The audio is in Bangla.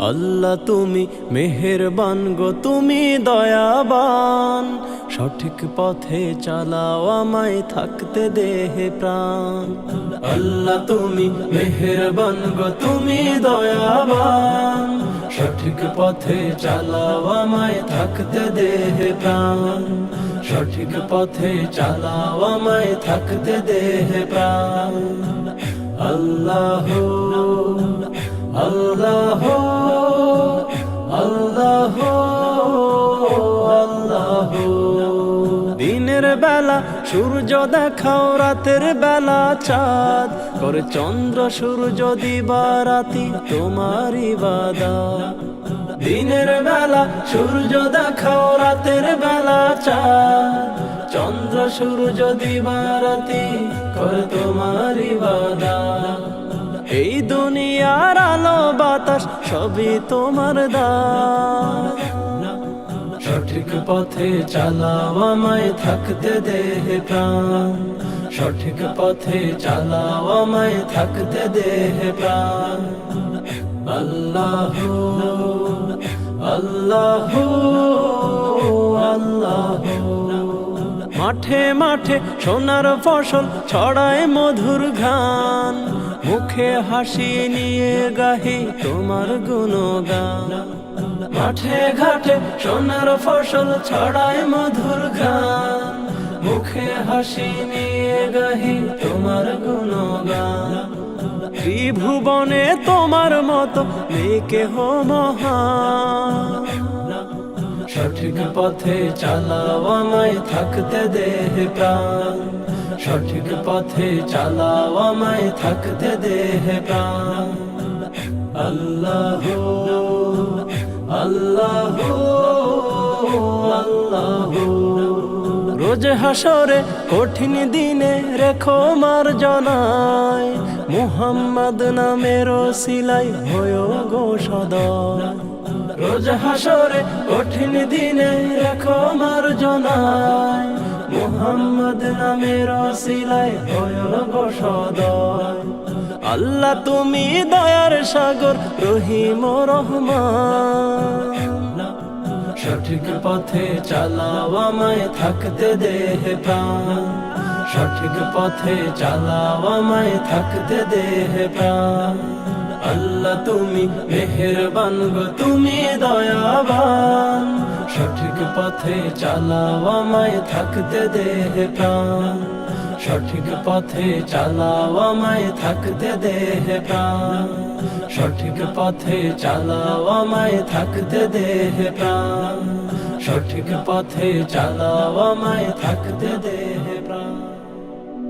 আল্লাহ তুমি মেহেরবান গো, তুমি দয়াবান, সঠিক পথে চালাও আমায়, থাকতে দেহে প্রাণ। আল্লাহ তুমি মেহেরবান গো, তুমি দয়াবান, সঠিক পথে চালাও আমায়, থাকতে দেহে প্রাণ। সঠিক পথে চালাও আমায়, থাকতে দেহে প্রাণ। আল্লাহ আল্লাহ আল্লাহ আল্লাহ। দিনের বেলা সূর্য দেখাও, রাতের বেলা চাঁদ, করে চন্দ্র সূর্য দিবারাতি তোমার ইবাদত। দিনের বেলা সূর্য দেখাও, রাতের বেলা চাঁদ, চন্দ্র সূর্য দিবারাতি করে তোমার ইবাদত। এই দুনিয়ার আলো বাতাস সবই তোমার দান। সঠিক পথে চালাও আমায়, থাকতে দেহে প্রাণ। সঠিক পথে চালাও আমায়, থাকতে দেহে প্রাণ। আল্লাহ আল্লাহ আল্লাহ। মাঠে মাঠে সোনার ফসল ছড়ায় মধুর ঘ্রাণ, মুখে হাসি নিয়ে গাহি তোমার গুণগান। মাঠে ঘাটে সোনার ফসল ছড়ায় মধুর ঘ্রাণ, মুখে হাসি নিয়ে গাহি তোমার গুণগান। ত্রিভুবনে তোমার মতো নেই কেহ মহান। সঠিক পথে চালাও আমায়, থাকতে দেহে প্রাণ। সঠিক পথে চালাও আমায়, থাকতে দেহে প্রাণ। আল্লাহ আল্লাহ আল্লাহ। রোজ হাসরে কঠিন দিনে রেখো মার্জনায়, মুহাম্মদ নামের ওসিলাই হয়ো গো সদয়। রোজ হাসরে কঠিন দিনে রেখো মার্জনায়, মুহাম্মদ নামের ওসিলাই হয়ো গো সদয়। আল্লাহ তুমি দয়ার সাগর, রহিম রহমান। সঠিক পথে চালাও আমায়, থাকতে দেহে প্রাণ। সঠিক পথে চালাও আমায়, থাকতে দেহে প্রাণ। আল্লাহ তুমি মেহেরবান গো, তুমি দয়াবান, সঠিক পথে চালাও আমায়, থাকতে দেহে প্রাণ। সঠিক পথে চালাও আমায়, থাকতে দেহে প্রাণ। সঠিক পথে চালাও আমায়, থাকতে দেহে প্রাণ। সঠিক পথে চালাও আমায়, থাকতে দেহে প্রাণ।